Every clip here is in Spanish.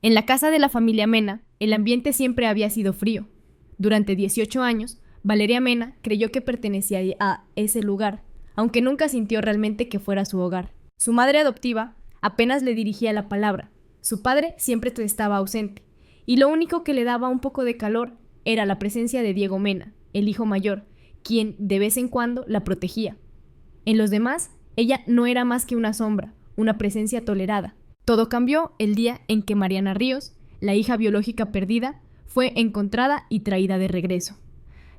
En la casa de la familia Mena, el ambiente siempre había sido frío. Durante 18 años, Valeria Mena creyó que pertenecía a ese lugar, aunque nunca sintió realmente que fuera su hogar. Su madre adoptiva apenas le dirigía la palabra. Su padre siempre estaba ausente, y lo único que le daba un poco de calor era la presencia de Diego Mena, el hijo mayor, quien de vez en cuando la protegía. En los demás, ella no era más que una sombra, una presencia tolerada. Todo cambió el día en que Mariana Ríos, la hija biológica perdida, fue encontrada y traída de regreso.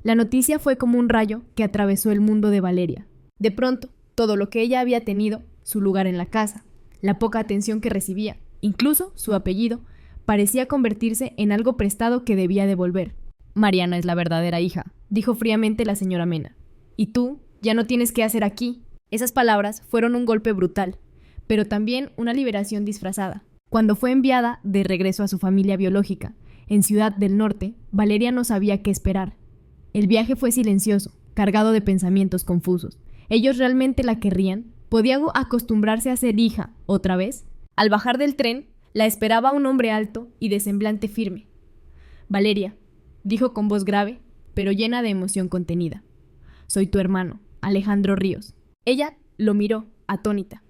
La noticia fue como un rayo que atravesó el mundo de Valeria. De pronto, todo lo que ella había tenido, su lugar en la casa, la poca atención que recibía, incluso su apellido, parecía convertirse en algo prestado que debía devolver. Mariana es la verdadera hija, dijo fríamente la señora Mena. Y tú ya no tienes qué hacer aquí. Esas palabras fueron un golpe brutal, pero también una liberación disfrazada. Cuando fue enviada de regreso a su familia biológica, en Ciudad del Norte, Valeria no sabía qué esperar. El viaje fue silencioso, cargado de pensamientos confusos. ¿Ellos realmente la querrían? ¿Podía acostumbrarse a ser hija otra vez? Al bajar del tren, la esperaba un hombre alto y de semblante firme. Valeria, dijo con voz grave, pero llena de emoción contenida. Soy tu hermano, Alejandro Ríos. Ella lo miró, atónita.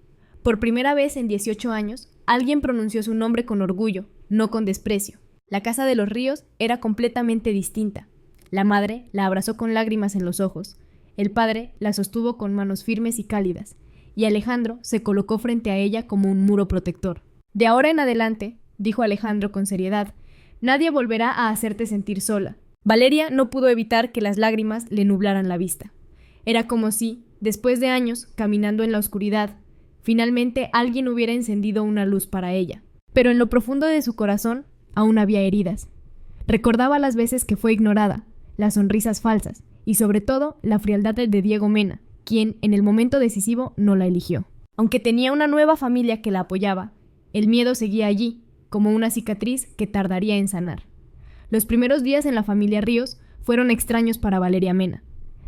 Por primera vez en 18 años, alguien pronunció su nombre con orgullo, no con desprecio. La casa de los Ríos era completamente distinta. La madre la abrazó con lágrimas en los ojos. El padre la sostuvo con manos firmes y cálidas, y Alejandro se colocó frente a ella como un muro protector. De ahora en adelante, dijo Alejandro con seriedad, nadie volverá a hacerte sentir sola. Valeria no pudo evitar que las lágrimas le nublaran la vista. Era como si, después de años caminando en la oscuridad, finalmente alguien hubiera encendido una luz para ella. Pero en lo profundo de su corazón aún había heridas. Recordaba las veces que fue ignorada, las sonrisas falsas y sobre todo la frialdad de Diego Mena, quien en el momento decisivo no la eligió. Aunque tenía una nueva familia que la apoyaba, el miedo seguía allí, como una cicatriz que tardaría en sanar. Los primeros días en la familia Ríos fueron extraños para Valeria Mena.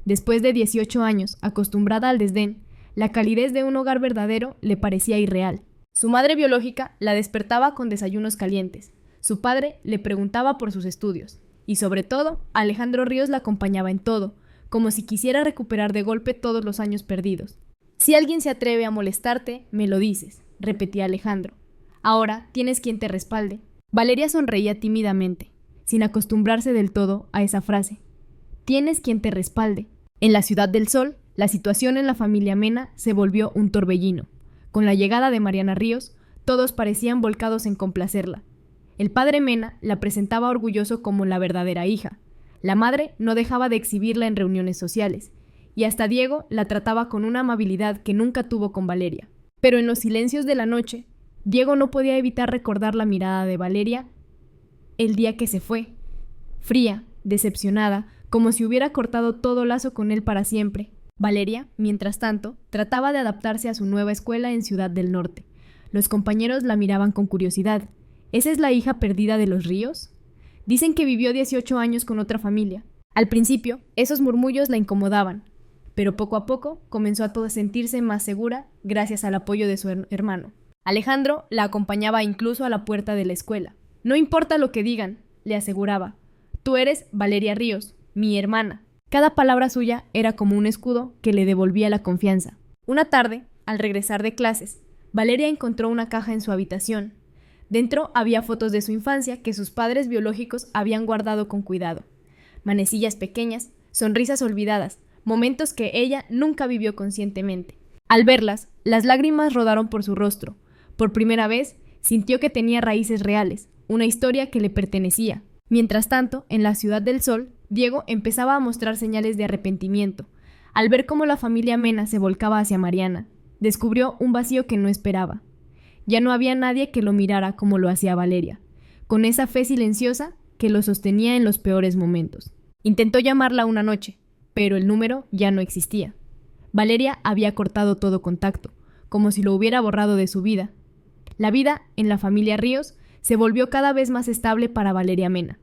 Después de 18 años, acostumbrada al desdén, la calidez de un hogar verdadero le parecía irreal. Su madre biológica la despertaba con desayunos calientes. Su padre le preguntaba por sus estudios. Y sobre todo, Alejandro Ríos la acompañaba en todo, como si quisiera recuperar de golpe todos los años perdidos. Si alguien se atreve a molestarte, me lo dices, repetía Alejandro. Ahora tienes quien te respalde. Valeria sonreía tímidamente, sin acostumbrarse del todo a esa frase. Tienes quien te respalde. En la Ciudad del Sol, la situación en la familia Mena se volvió un torbellino. Con la llegada de Mariana Ríos, todos parecían volcados en complacerla. El padre Mena la presentaba orgulloso como la verdadera hija. La madre no dejaba de exhibirla en reuniones sociales, y hasta Diego la trataba con una amabilidad que nunca tuvo con Valeria. Pero en los silencios de la noche, Diego no podía evitar recordar la mirada de Valeria el día que se fue. Fría, decepcionada, como si hubiera cortado todo lazo con él para siempre. Valeria, mientras tanto, trataba de adaptarse a su nueva escuela en Ciudad del Norte. Los compañeros la miraban con curiosidad. ¿Esa es la hija perdida de los Ríos? Dicen que vivió 18 años con otra familia. Al principio, esos murmullos la incomodaban, pero poco a poco comenzó a sentirse más segura gracias al apoyo de su hermano. Alejandro la acompañaba incluso a la puerta de la escuela. No importa lo que digan, le aseguraba. Tú eres Valeria Ríos, mi hermana. Cada palabra suya era como un escudo que le devolvía la confianza. Una tarde, al regresar de clases, Valeria encontró una caja en su habitación. Dentro había fotos de su infancia que sus padres biológicos habían guardado con cuidado. Manecillas pequeñas, sonrisas olvidadas, momentos que ella nunca vivió conscientemente. Al verlas, las lágrimas rodaron por su rostro. Por primera vez, sintió que tenía raíces reales, una historia que le pertenecía. Mientras tanto, en la Ciudad del Sol, Diego empezaba a mostrar señales de arrepentimiento. Al ver cómo la familia Mena se volcaba hacia Mariana, descubrió un vacío que no esperaba. Ya no había nadie que lo mirara como lo hacía Valeria, con esa fe silenciosa que lo sostenía en los peores momentos. Intentó llamarla una noche, pero el número ya no existía. Valeria había cortado todo contacto, como si lo hubiera borrado de su vida. La vida en la familia Ríos se volvió cada vez más estable para Valeria Mena.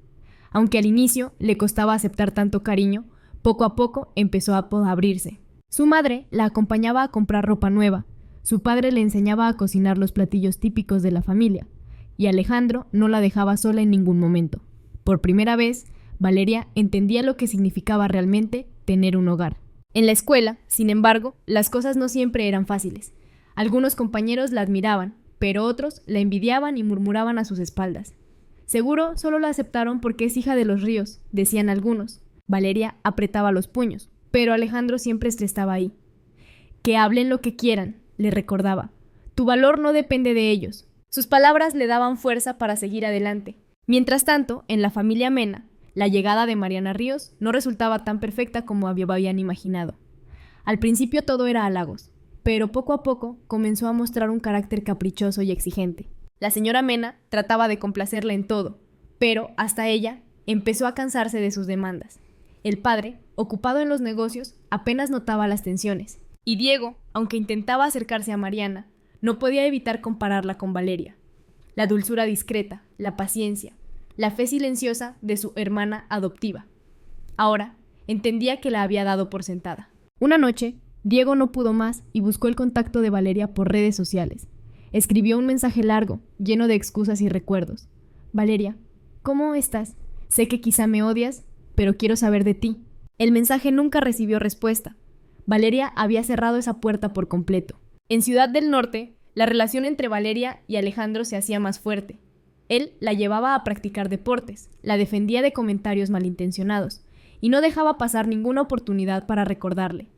Aunque al inicio le costaba aceptar tanto cariño, poco a poco empezó a abrirse. Su madre la acompañaba a comprar ropa nueva. Su padre le enseñaba a cocinar los platillos típicos de la familia, y Alejandro no la dejaba sola en ningún momento. Por primera vez, Valeria entendía lo que significaba realmente tener un hogar. En la escuela, sin embargo, las cosas no siempre eran fáciles. Algunos compañeros la admiraban, pero otros la envidiaban y murmuraban a sus espaldas. Seguro solo la aceptaron porque es hija de los Ríos, decían algunos. Valeria apretaba los puños, pero Alejandro siempre estaba ahí. Que hablen lo que quieran, le recordaba. Tu valor no depende de ellos. Sus palabras le daban fuerza para seguir adelante. Mientras tanto, en la familia Mena, la llegada de Mariana Ríos no resultaba tan perfecta como habían imaginado. Al principio todo era halagos, pero poco a poco comenzó a mostrar un carácter caprichoso y exigente. La señora Mena trataba de complacerla en todo, pero hasta ella empezó a cansarse de sus demandas. El padre, ocupado en los negocios, apenas notaba las tensiones, y Diego, aunque intentaba acercarse a Mariana, no podía evitar compararla con Valeria. La dulzura discreta, la paciencia, la fe silenciosa de su hermana adoptiva. Ahora entendía que la había dado por sentada. Una noche, Diego no pudo más y buscó el contacto de Valeria por redes sociales. Escribió un mensaje largo, lleno de excusas y recuerdos. Valeria, ¿cómo estás? Sé que quizá me odias, pero quiero saber de ti. El mensaje nunca recibió respuesta. Valeria había cerrado esa puerta por completo. En Ciudad del Norte, la relación entre Valeria y Alejandro se hacía más fuerte. Él la llevaba a practicar deportes, la defendía de comentarios malintencionados y no dejaba pasar ninguna oportunidad para recordarle.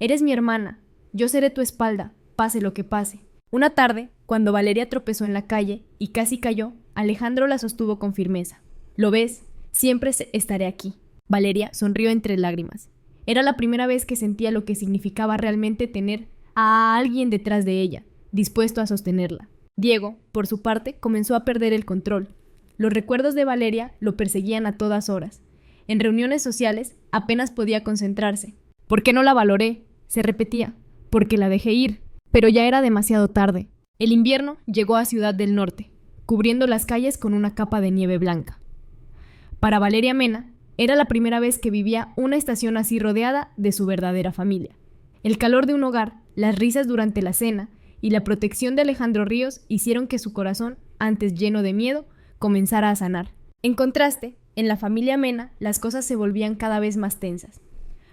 Eres mi hermana, yo seré tu espalda, pase lo que pase. Una tarde, cuando Valeria tropezó en la calle y casi cayó, Alejandro la sostuvo con firmeza. Lo ves, siempre estaré aquí. Valeria sonrió entre lágrimas. Era la primera vez que sentía lo que significaba realmente tener a alguien detrás de ella, dispuesto a sostenerla. Diego, por su parte, comenzó a perder el control. Los recuerdos de Valeria lo perseguían a todas horas. En reuniones sociales apenas podía concentrarse. ¿Por qué no la valoré?, se repetía. Porque la dejé ir. Pero ya era demasiado tarde. El invierno llegó a Ciudad del Norte, cubriendo las calles con una capa de nieve blanca. Para Valeria Mena, era la primera vez que vivía una estación así rodeada de su verdadera familia. El calor de un hogar, las risas durante la cena y la protección de Alejandro Ríos hicieron que su corazón, antes lleno de miedo, comenzara a sanar. En contraste, en la familia Mena, las cosas se volvían cada vez más tensas.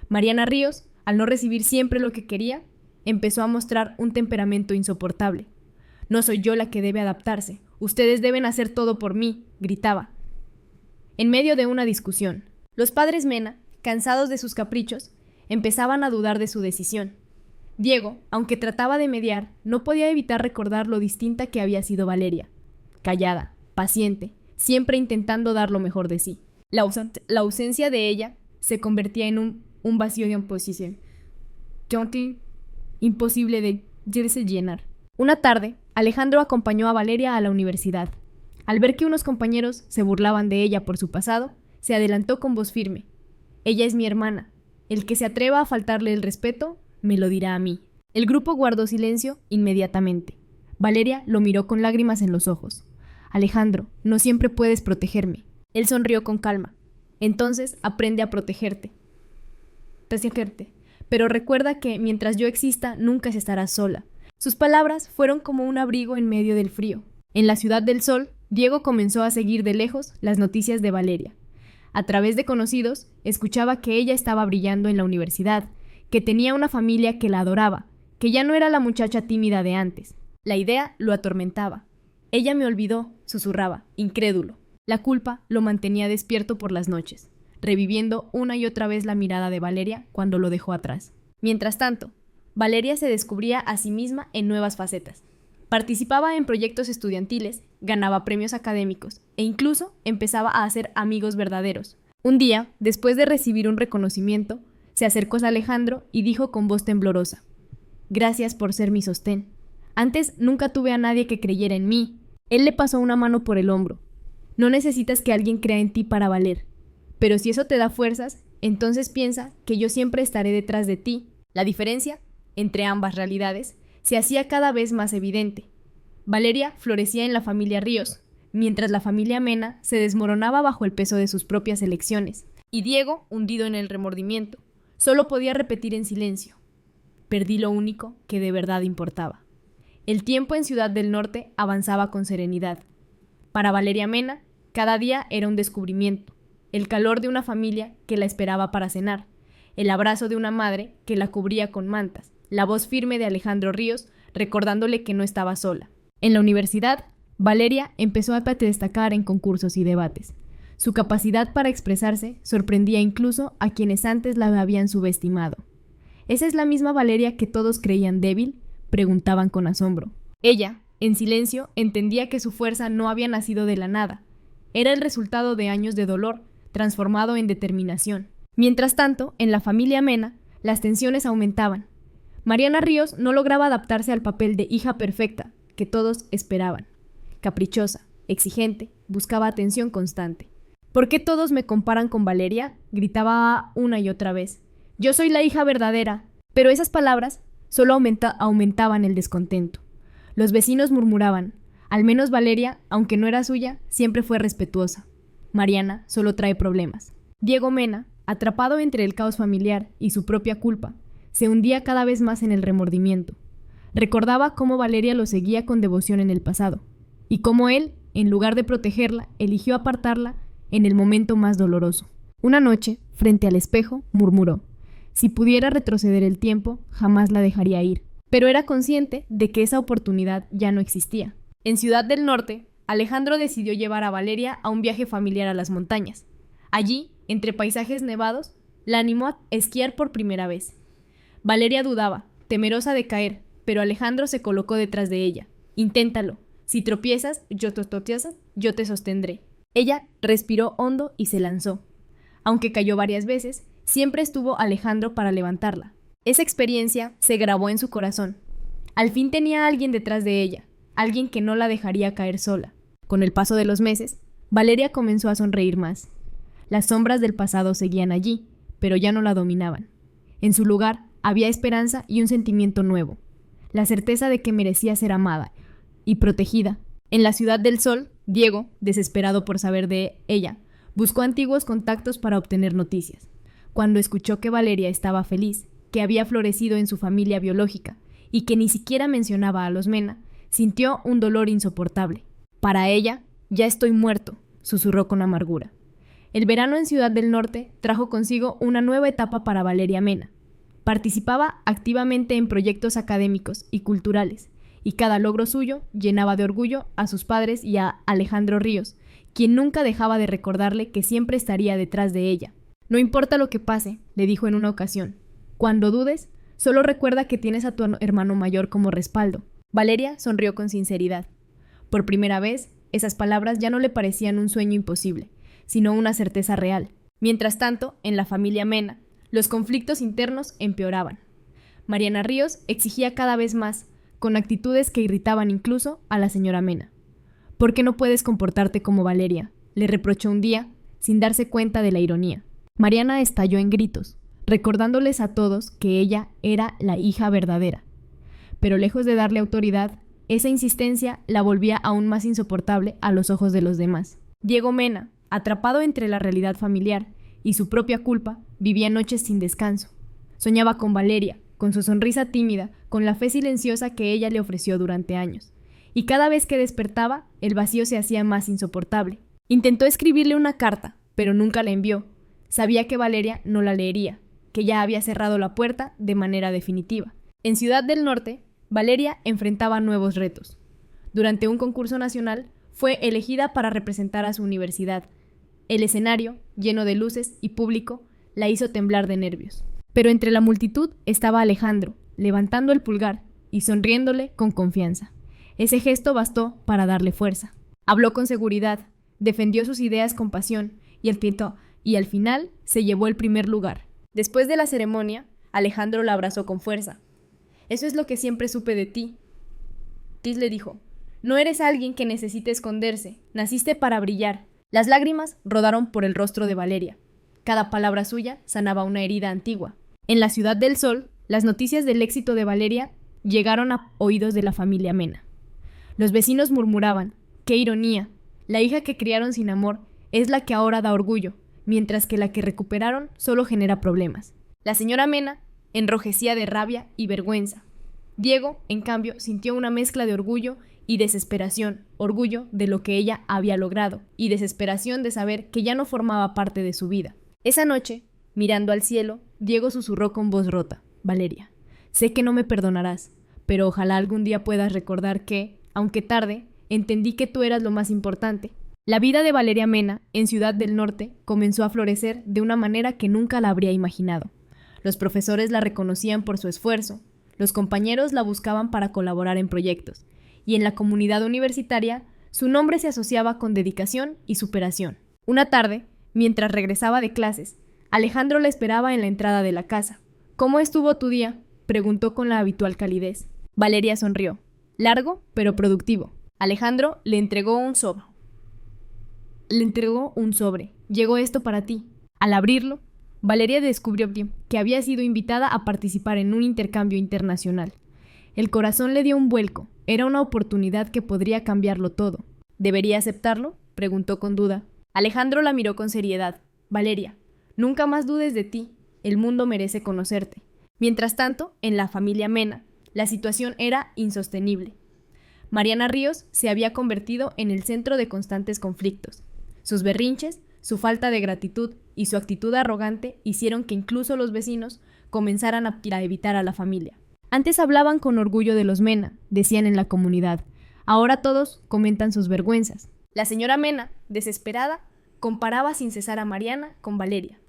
Mariana Ríos, al no recibir siempre lo que quería, empezó a mostrar un temperamento insoportable. No soy yo la que debe adaptarse, ustedes deben hacer todo por mí, gritaba. En medio de una discusión, los padres Mena, cansados de sus caprichos, empezaban a dudar de su decisión. Diego, aunque trataba de mediar, no podía evitar recordar lo distinta que había sido Valeria. Callada, paciente, siempre intentando dar lo mejor de sí. La ausencia de ella se convertía en un vacío de oposición. Imposible de llenar. Una tarde, Alejandro acompañó a Valeria a la universidad. Al ver que unos compañeros se burlaban de ella por su pasado, se adelantó con voz firme. Ella es mi hermana. El que se atreva a faltarle el respeto, me lo dirá a mí. El grupo guardó silencio inmediatamente. Valeria lo miró con lágrimas en los ojos. Alejandro, no siempre puedes protegerme. Él sonrió con calma. Entonces aprende a protegerte. Pero recuerda que mientras yo exista, nunca estarás sola. Sus palabras fueron como un abrigo en medio del frío. En la Ciudad del Sol, Diego comenzó a seguir de lejos las noticias de Valeria. A través de conocidos, escuchaba que ella estaba brillando en la universidad, que tenía una familia que la adoraba, que ya no era la muchacha tímida de antes. La idea lo atormentaba. Ella me olvidó, susurraba, incrédulo. La culpa lo mantenía despierto por las noches, reviviendo una y otra vez la mirada de Valeria cuando lo dejó atrás. Mientras tanto, Valeria se descubría a sí misma en nuevas facetas. Participaba en proyectos estudiantiles, ganaba premios académicos e incluso empezaba a hacer amigos verdaderos. Un día, después de recibir un reconocimiento, se acercó a Alejandro y dijo con voz temblorosa: «Gracias por ser mi sostén. Antes nunca tuve a nadie que creyera en mí». Él le pasó una mano por el hombro. «No necesitas que alguien crea en ti para valer. Pero si eso te da fuerzas, entonces piensa que yo siempre estaré detrás de ti». La diferencia entre ambas realidades se hacía cada vez más evidente. Valeria florecía en la familia Ríos, mientras la familia Mena se desmoronaba bajo el peso de sus propias elecciones. Y Diego, hundido en el remordimiento, solo podía repetir en silencio: «Perdí lo único que de verdad importaba». El tiempo en Ciudad del Norte avanzaba con serenidad. Para Valeria Mena, cada día era un descubrimiento, el calor de una familia que la esperaba para cenar, el abrazo de una madre que la cubría con mantas, la voz firme de Alejandro Ríos recordándole que no estaba sola. En la universidad, Valeria empezó a destacar en concursos y debates. Su capacidad para expresarse sorprendía incluso a quienes antes la habían subestimado. ¿Esa es la misma Valeria que todos creían débil?, preguntaban con asombro. Ella, en silencio, entendía que su fuerza no había nacido de la nada. Era el resultado de años de dolor, transformado en determinación. Mientras tanto, en la familia Mena, las tensiones aumentaban. Mariana Ríos no lograba adaptarse al papel de hija perfecta que todos esperaban. Caprichosa, exigente, buscaba atención constante. ¿Por qué todos me comparan con Valeria?, gritaba una y otra vez. Yo soy la hija verdadera. Pero esas palabras solo aumentaban el descontento. Los vecinos murmuraban. Al menos Valeria, aunque no era suya, siempre fue respetuosa. Mariana solo trae problemas. Diego Mena, atrapado entre el caos familiar y su propia culpa, se hundía cada vez más en el remordimiento. Recordaba cómo Valeria lo seguía con devoción en el pasado, y cómo él, en lugar de protegerla, eligió apartarla en el momento más doloroso. Una noche, frente al espejo, murmuró: si pudiera retroceder el tiempo, jamás la dejaría ir. Pero era consciente de que esa oportunidad ya no existía. En Ciudad del Norte, Alejandro decidió llevar a Valeria a un viaje familiar a las montañas. Allí, entre paisajes nevados, la animó a esquiar por primera vez. Valeria dudaba, temerosa de caer, pero Alejandro se colocó detrás de ella. Inténtalo. Si tropiezas, yo te sostendré. Ella respiró hondo y se lanzó. Aunque cayó varias veces, siempre estuvo Alejandro para levantarla. Esa experiencia se grabó en su corazón. Al fin tenía a alguien detrás de ella, alguien que no la dejaría caer sola. Con el paso de los meses, Valeria comenzó a sonreír más. Las sombras del pasado seguían allí, pero ya no la dominaban. En su lugar había esperanza y un sentimiento nuevo, la certeza de que merecía ser amada y protegida. En la Ciudad del Sol, Diego, desesperado por saber de ella, buscó antiguos contactos para obtener noticias. Cuando escuchó que Valeria estaba feliz, que había florecido en su familia biológica y que ni siquiera mencionaba a los Mena, sintió un dolor insoportable. Para ella, ya estoy muerto, susurró con amargura. El verano en Ciudad del Norte trajo consigo una nueva etapa para Valeria Mena. Participaba activamente en proyectos académicos y culturales, y cada logro suyo llenaba de orgullo a sus padres y a Alejandro Ríos, quien nunca dejaba de recordarle que siempre estaría detrás de ella. No importa lo que pase, le dijo en una ocasión. Cuando dudes, solo recuerda que tienes a tu hermano mayor como respaldo. Valeria sonrió con sinceridad. Por primera vez, esas palabras ya no le parecían un sueño imposible, sino una certeza real. Mientras tanto, en la familia Mena, los conflictos internos empeoraban. Mariana Ríos exigía cada vez más, con actitudes que irritaban incluso a la señora Mena. ¿Por qué no puedes comportarte como Valeria?, le reprochó un día, sin darse cuenta de la ironía. Mariana estalló en gritos, recordándoles a todos que ella era la hija verdadera. Pero lejos de darle autoridad, esa insistencia la volvía aún más insoportable a los ojos de los demás. Diego Mena, atrapado entre la realidad familiar y su propia culpa, vivía noches sin descanso. Soñaba con Valeria, con su sonrisa tímida, con la fe silenciosa que ella le ofreció durante años. Y cada vez que despertaba, el vacío se hacía más insoportable. Intentó escribirle una carta, pero nunca la envió. Sabía que Valeria no la leería, que ya había cerrado la puerta de manera definitiva. En Ciudad del Norte, Valeria enfrentaba nuevos retos. Durante un concurso nacional, fue elegida para representar a su universidad. El escenario, lleno de luces y público, la hizo temblar de nervios. Pero entre la multitud estaba Alejandro, levantando el pulgar y sonriéndole con confianza. Ese gesto bastó para darle fuerza. Habló con seguridad, defendió sus ideas con pasión y al final se llevó el primer lugar. Después de la ceremonia, Alejandro la abrazó con fuerza. «Eso es lo que siempre supe de ti». Tis le dijo, «No eres alguien que necesite esconderse, naciste para brillar». Las lágrimas rodaron por el rostro de Valeria. Cada palabra suya sanaba una herida antigua. En la Ciudad del Sol, las noticias del éxito de Valeria llegaron a oídos de la familia Mena. Los vecinos murmuraban, «¡Qué ironía! La hija que criaron sin amor es la que ahora da orgullo, mientras que la que recuperaron solo genera problemas». La señora Mena enrojecía de rabia y vergüenza. Diego, en cambio, sintió una mezcla de orgullo y desesperación, orgullo de lo que ella había logrado y desesperación de saber que ya no formaba parte de su vida. Esa noche, mirando al cielo, Diego susurró con voz rota: Valeria, sé que no me perdonarás, pero ojalá algún día puedas recordar que, aunque tarde, entendí que tú eras lo más importante. La vida de Valeria Mena, en Ciudad del Norte, comenzó a florecer de una manera que nunca la habría imaginado. Los profesores la reconocían por su esfuerzo, los compañeros la buscaban para colaborar en proyectos, y en la comunidad universitaria, su nombre se asociaba con dedicación y superación. Una tarde, mientras regresaba de clases, Alejandro la esperaba en la entrada de la casa. ¿Cómo estuvo tu día?, preguntó con la habitual calidez. Valeria sonrió. Largo, pero productivo. Alejandro le entregó un sobre. Llegó esto para ti. Al abrirlo, Valeria descubrió que había sido invitada a participar en un intercambio internacional. El corazón le dio un vuelco. Era una oportunidad que podría cambiarlo todo. ¿Debería aceptarlo?, preguntó con duda. Alejandro la miró con seriedad. Valeria, nunca más dudes de ti. El mundo merece conocerte. Mientras tanto, en la familia Mena, la situación era insostenible. Mariana Ríos se había convertido en el centro de constantes conflictos. Sus berrinches, su falta de gratitud y su actitud arrogante hicieron que incluso los vecinos comenzaran a evitar a la familia. Antes hablaban con orgullo de los Mena, decían en la comunidad. Ahora todos comentan sus vergüenzas. La señora Mena, desesperada, comparaba sin cesar a Mariana con Valeria.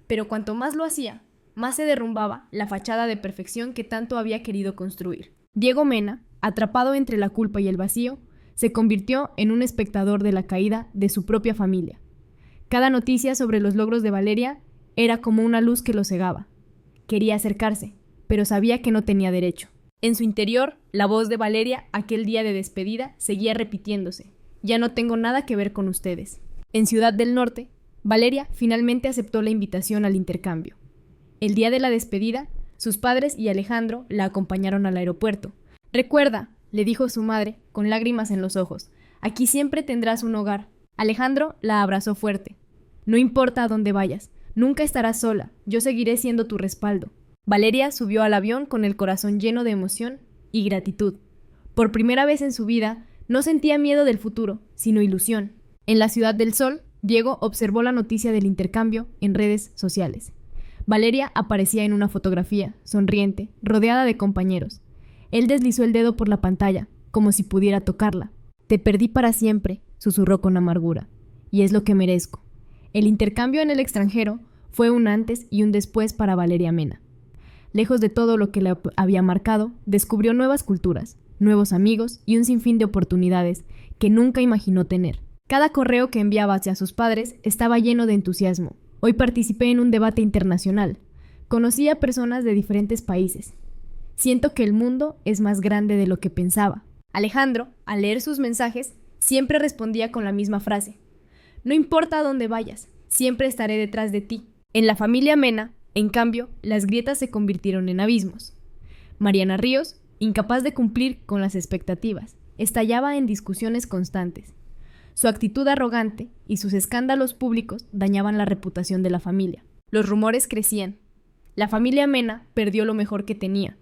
Pero cuanto más lo hacía, más se derrumbaba la fachada de perfección que tanto había querido construir. Diego Mena, atrapado entre la culpa y el vacío, se convirtió en un espectador de la caída de su propia familia. Cada noticia sobre los logros de Valeria era como una luz que lo cegaba. Quería acercarse, pero sabía que no tenía derecho. En su interior, la voz de Valeria, aquel día de despedida, seguía repitiéndose. Ya no tengo nada que ver con ustedes. En Ciudad del Norte, Valeria finalmente aceptó la invitación al intercambio. El día de la despedida, sus padres y Alejandro la acompañaron al aeropuerto. Recuerda, le dijo su madre, con lágrimas en los ojos, aquí siempre tendrás un hogar. Alejandro la abrazó fuerte. No importa a dónde vayas, nunca estarás sola, yo seguiré siendo tu respaldo. Valeria subió al avión con el corazón lleno de emoción y gratitud. Por primera vez en su vida, no sentía miedo del futuro, sino ilusión. En la Ciudad del Sol, Diego observó la noticia del intercambio en redes sociales. Valeria aparecía en una fotografía, sonriente, rodeada de compañeros. Él deslizó el dedo por la pantalla, como si pudiera tocarla. Te perdí para siempre, susurró con amargura. Y es lo que merezco. El intercambio en el extranjero fue un antes y un después para Valeria Mena. Lejos de todo lo que le había marcado, descubrió nuevas culturas, nuevos amigos y un sinfín de oportunidades que nunca imaginó tener. Cada correo que enviaba hacia sus padres estaba lleno de entusiasmo. Hoy participé en un debate internacional. Conocí a personas de diferentes países. Siento que el mundo es más grande de lo que pensaba. Alejandro, al leer sus mensajes, siempre respondía con la misma frase. No importa a dónde vayas, siempre estaré detrás de ti. En la familia Mena, en cambio, las grietas se convirtieron en abismos. Mariana Ríos, incapaz de cumplir con las expectativas, estallaba en discusiones constantes. Su actitud arrogante y sus escándalos públicos dañaban la reputación de la familia. Los rumores crecían. La familia Mena perdió lo mejor que tenía.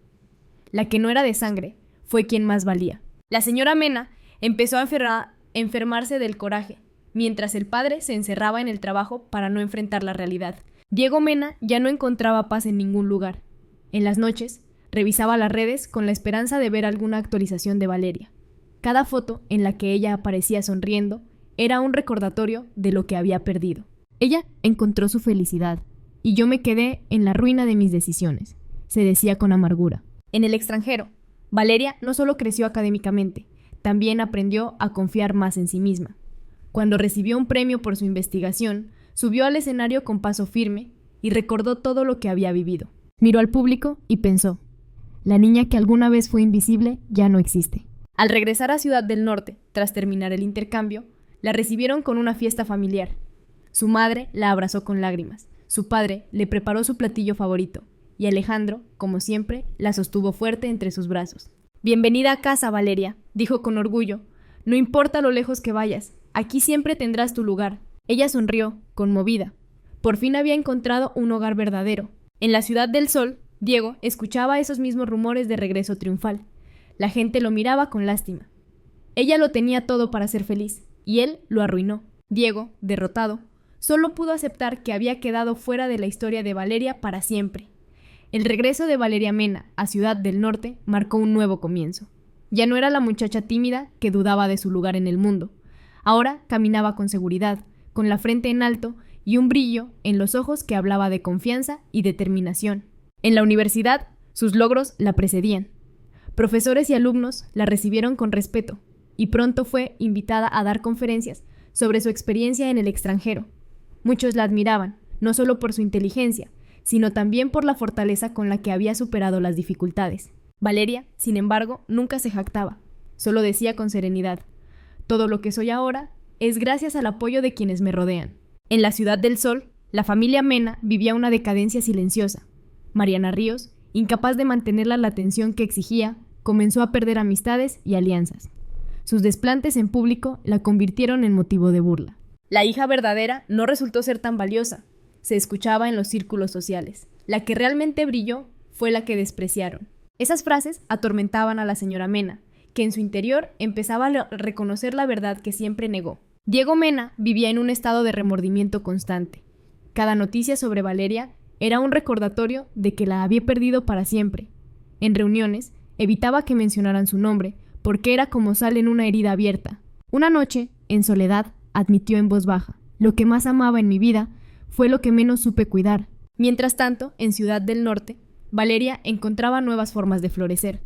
La que no era de sangre fue quien más valía. La señora Mena empezó a enfermarse del coraje, mientras el padre se encerraba en el trabajo para no enfrentar la realidad. Diego Mena ya no encontraba paz en ningún lugar. En las noches, revisaba las redes con la esperanza de ver alguna actualización de Valeria. Cada foto en la que ella aparecía sonriendo era un recordatorio de lo que había perdido. Ella encontró su felicidad, y yo me quedé en la ruina de mis decisiones, se decía con amargura. En el extranjero, Valeria no solo creció académicamente, también aprendió a confiar más en sí misma. Cuando recibió un premio por su investigación, subió al escenario con paso firme y recordó todo lo que había vivido. Miró al público y pensó, la niña que alguna vez fue invisible ya no existe. Al regresar a Ciudad del Norte, tras terminar el intercambio, la recibieron con una fiesta familiar. Su madre la abrazó con lágrimas, su padre le preparó su platillo favorito, y Alejandro, como siempre, la sostuvo fuerte entre sus brazos. Bienvenida a casa, Valeria, dijo con orgullo. No importa lo lejos que vayas, aquí siempre tendrás tu lugar. Ella sonrió, conmovida. Por fin había encontrado un hogar verdadero. En la Ciudad del Sol, Diego escuchaba esos mismos rumores de regreso triunfal. La gente lo miraba con lástima. Ella lo tenía todo para ser feliz, y él lo arruinó. Diego, derrotado, solo pudo aceptar que había quedado fuera de la historia de Valeria para siempre. El regreso de Valeria Mena a Ciudad del Norte marcó un nuevo comienzo. Ya no era la muchacha tímida que dudaba de su lugar en el mundo. Ahora caminaba con seguridad, con la frente en alto y un brillo en los ojos que hablaba de confianza y determinación. En la universidad, sus logros la precedían. Profesores y alumnos la recibieron con respeto, y pronto fue invitada a dar conferencias sobre su experiencia en el extranjero. Muchos la admiraban, no solo por su inteligencia, sino también por la fortaleza con la que había superado las dificultades. Valeria, sin embargo, nunca se jactaba. Solo decía con serenidad: todo lo que soy ahora es gracias al apoyo de quienes me rodean. En la Ciudad del Sol, la familia Mena vivía una decadencia silenciosa. Mariana Ríos, incapaz de mantenerla la atención que exigía, comenzó a perder amistades y alianzas. Sus desplantes en público la convirtieron en motivo de burla. La hija verdadera no resultó ser tan valiosa. Se escuchaba en los círculos sociales. La que realmente brilló fue la que despreciaron. Esas frases atormentaban a la señora Mena, que en su interior empezaba a reconocer la verdad que siempre negó. Diego Mena vivía en un estado de remordimiento constante. Cada noticia sobre Valeria era un recordatorio de que la había perdido para siempre. En reuniones, evitaba que mencionaran su nombre, porque era como sal en una herida abierta. Una noche, en soledad, admitió en voz baja: lo que más amaba en mi vida fue lo que menos supe cuidar. Mientras tanto, en Ciudad del Norte, Valeria encontraba nuevas formas de florecer.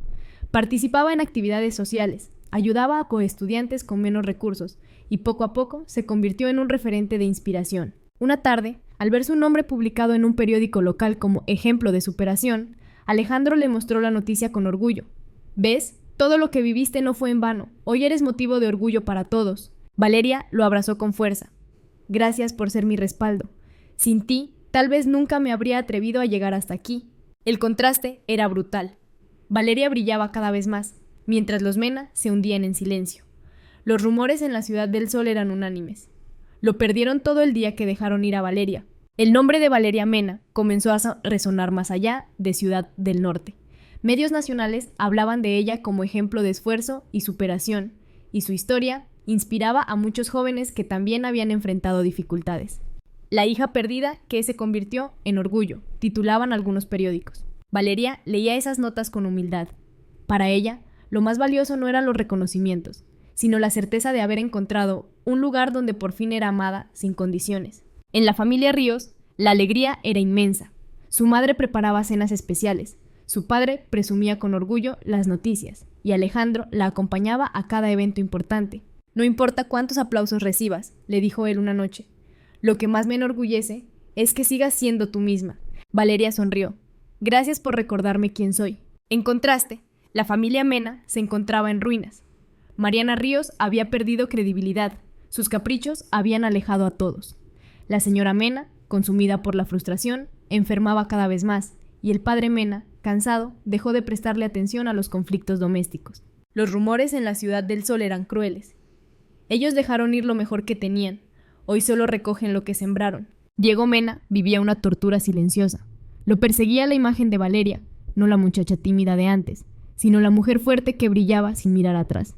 Participaba en actividades sociales, ayudaba a coestudiantes con menos recursos y poco a poco se convirtió en un referente de inspiración. Una tarde, al ver su nombre publicado en un periódico local como ejemplo de superación, Alejandro le mostró la noticia con orgullo. ¿Ves? Todo lo que viviste no fue en vano. Hoy eres motivo de orgullo para todos. Valeria lo abrazó con fuerza. Gracias por ser mi respaldo. Sin ti, tal vez nunca me habría atrevido a llegar hasta aquí. El contraste era brutal. Valeria brillaba cada vez más, mientras los Mena se hundían en silencio. Los rumores en la Ciudad del Sol eran unánimes. Lo perdieron todo el día que dejaron ir a Valeria. El nombre de Valeria Mena comenzó a resonar más allá de Ciudad del Norte. Medios nacionales hablaban de ella como ejemplo de esfuerzo y superación, y su historia inspiraba a muchos jóvenes que también habían enfrentado dificultades. La hija perdida que se convirtió en orgullo, titulaban algunos periódicos. Valeria leía esas notas con humildad. Para ella, lo más valioso no eran los reconocimientos, sino la certeza de haber encontrado un lugar donde por fin era amada sin condiciones. En la familia Ríos, la alegría era inmensa. Su madre preparaba cenas especiales, su padre presumía con orgullo las noticias, y Alejandro la acompañaba a cada evento importante. No importa cuántos aplausos recibas, le dijo él una noche. Lo que más me enorgullece es que sigas siendo tú misma. Valeria sonrió. Gracias por recordarme quién soy. En contraste, la familia Mena se encontraba en ruinas. Mariana Ríos había perdido credibilidad. Sus caprichos habían alejado a todos. La señora Mena, consumida por la frustración, enfermaba cada vez más, y el padre Mena, cansado, dejó de prestarle atención a los conflictos domésticos. Los rumores en la Ciudad del Sol eran crueles. Ellos dejaron ir lo mejor que tenían. Hoy solo recogen lo que sembraron. Diego Mena vivía una tortura silenciosa. Lo perseguía la imagen de Valeria, no la muchacha tímida de antes, sino la mujer fuerte que brillaba sin mirar atrás.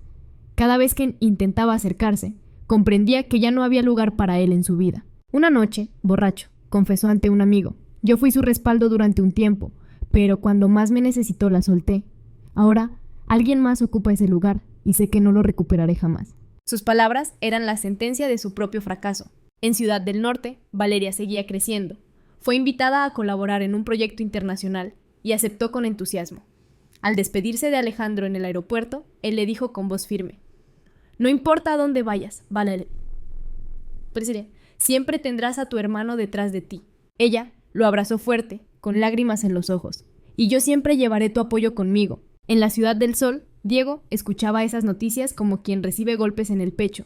Cada vez que intentaba acercarse, comprendía que ya no había lugar para él en su vida. Una noche, borracho, confesó ante un amigo: yo fui su respaldo durante un tiempo, pero cuando más me necesitó la solté. Ahora, alguien más ocupa ese lugar y sé que no lo recuperaré jamás. Sus palabras eran la sentencia de su propio fracaso. En Ciudad del Norte, Valeria seguía creciendo. Fue invitada a colaborar en un proyecto internacional y aceptó con entusiasmo. Al despedirse de Alejandro en el aeropuerto, él le dijo con voz firme: no importa a dónde vayas, Valeria, siempre tendrás a tu hermano detrás de ti. Ella lo abrazó fuerte, con lágrimas en los ojos. Y yo siempre llevaré tu apoyo conmigo. En la Ciudad del Sol, Diego escuchaba esas noticias como quien recibe golpes en el pecho.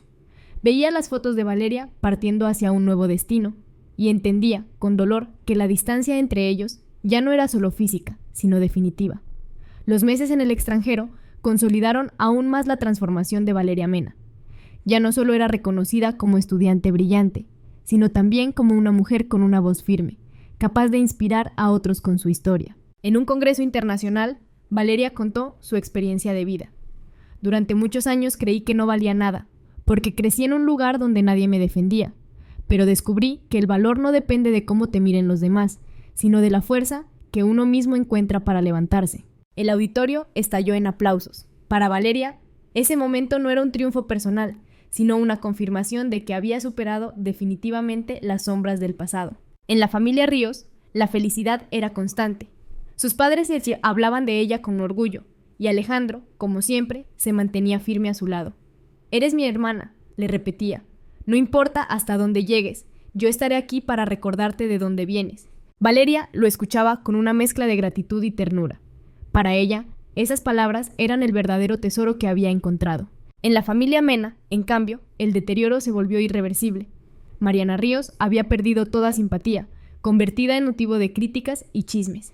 Veía las fotos de Valeria partiendo hacia un nuevo destino, y entendía, con dolor, que la distancia entre ellos ya no era solo física, sino definitiva. Los meses en el extranjero consolidaron aún más la transformación de Valeria Mena. Ya no solo era reconocida como estudiante brillante, sino también como una mujer con una voz firme, capaz de inspirar a otros con su historia. En un congreso internacional, Valeria contó su experiencia de vida. Durante muchos años creí que no valía nada, porque crecí en un lugar donde nadie me defendía. Pero descubrí que el valor no depende de cómo te miren los demás, sino de la fuerza que uno mismo encuentra para levantarse. El auditorio estalló en aplausos. Para Valeria, ese momento no era un triunfo personal, sino una confirmación de que había superado definitivamente las sombras del pasado. En la familia Ríos, la felicidad era constante. Sus padres hablaban de ella con orgullo, y Alejandro, como siempre, se mantenía firme a su lado. «Eres mi hermana», le repetía. «No importa hasta dónde llegues, yo estaré aquí para recordarte de dónde vienes». Valeria lo escuchaba con una mezcla de gratitud y ternura. Para ella, esas palabras eran el verdadero tesoro que había encontrado. En la familia Mena, en cambio, el deterioro se volvió irreversible. Mariana Ríos había perdido toda simpatía, convertida en motivo de críticas y chismes.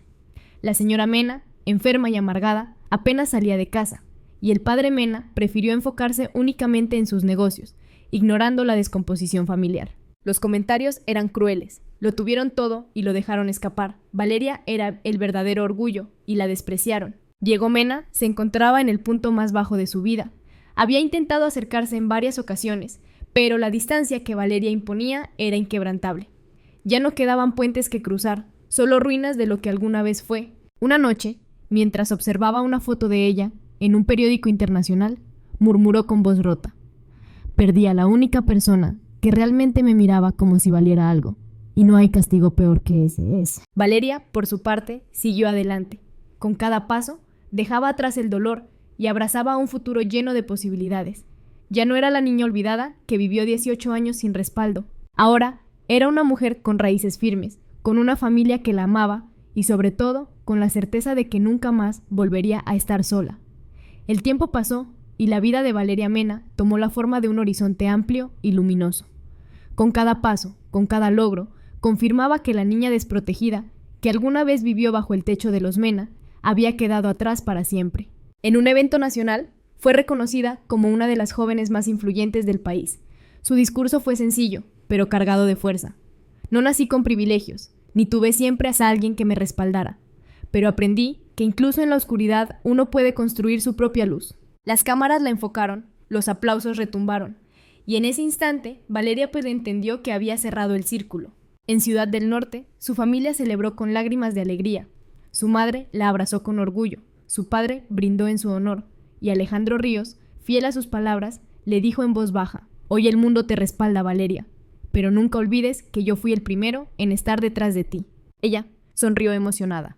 La señora Mena, enferma y amargada, apenas salía de casa, y el padre Mena prefirió enfocarse únicamente en sus negocios, ignorando la descomposición familiar. Los comentarios eran crueles, lo tuvieron todo y lo dejaron escapar. Valeria era el verdadero orgullo, y la despreciaron. Diego Mena se encontraba en el punto más bajo de su vida. Había intentado acercarse en varias ocasiones, pero la distancia que Valeria imponía era inquebrantable. Ya no quedaban puentes que cruzar, solo ruinas de lo que alguna vez fue. Una noche, mientras observaba una foto de ella en un periódico internacional, murmuró con voz rota: «Perdí a la única persona que realmente me miraba como si valiera algo, y no hay castigo peor que ese es». Valeria, por su parte, siguió adelante. Con cada paso, dejaba atrás el dolor y abrazaba un futuro lleno de posibilidades. Ya no era la niña olvidada que vivió 18 años sin respaldo. Ahora era una mujer con raíces firmes, con una familia que la amaba y, sobre todo, con la certeza de que nunca más volvería a estar sola. El tiempo pasó y la vida de Valeria Mena tomó la forma de un horizonte amplio y luminoso. Con cada paso, con cada logro, confirmaba que la niña desprotegida, que alguna vez vivió bajo el techo de los Mena, había quedado atrás para siempre. En un evento nacional, fue reconocida como una de las jóvenes más influyentes del país. Su discurso fue sencillo, pero cargado de fuerza. «No nací con privilegios, ni tuve siempre a alguien que me respaldara, pero aprendí que incluso en la oscuridad uno puede construir su propia luz». Las cámaras la enfocaron, los aplausos retumbaron, y en ese instante Valeria entendió que había cerrado el círculo. En Ciudad del Norte, su familia celebró con lágrimas de alegría. Su madre la abrazó con orgullo, su padre brindó en su honor, y Alejandro Ríos, fiel a sus palabras, le dijo en voz baja: «Hoy el mundo te respalda, Valeria, pero nunca olvides que yo fui el primero en estar detrás de ti». Ella sonrió emocionada.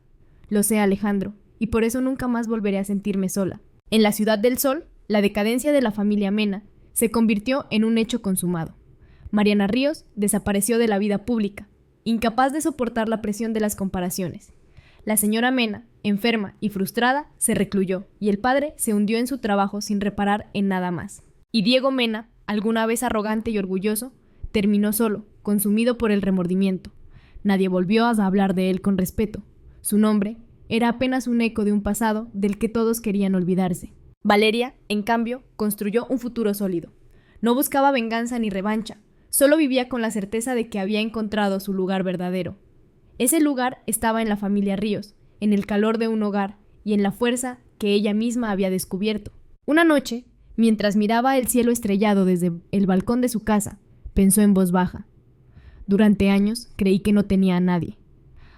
«Lo sé, Alejandro, y por eso nunca más volveré a sentirme sola». En la Ciudad del Sol, la decadencia de la familia Mena se convirtió en un hecho consumado. Mariana Ríos desapareció de la vida pública, incapaz de soportar la presión de las comparaciones. La señora Mena, enferma y frustrada, se recluyó, y el padre se hundió en su trabajo sin reparar en nada más. Y Diego Mena, alguna vez arrogante y orgulloso, terminó solo, consumido por el remordimiento. Nadie volvió a hablar de él con respeto. Su nombre era apenas un eco de un pasado del que todos querían olvidarse. Valeria, en cambio, construyó un futuro sólido. No buscaba venganza ni revancha, solo vivía con la certeza de que había encontrado su lugar verdadero. Ese lugar estaba en la familia Ríos, en el calor de un hogar y en la fuerza que ella misma había descubierto. Una noche, mientras miraba el cielo estrellado desde el balcón de su casa, pensó en voz baja: «Durante años creí que no tenía a nadie.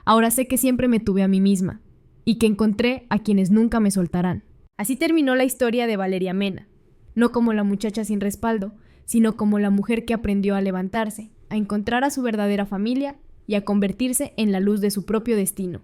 Ahora sé que siempre me tuve a mí misma y que encontré a quienes nunca me soltarán». Así terminó la historia de Valeria Mena, no como la muchacha sin respaldo, sino como la mujer que aprendió a levantarse, a encontrar a su verdadera familia y a convertirse en la luz de su propio destino.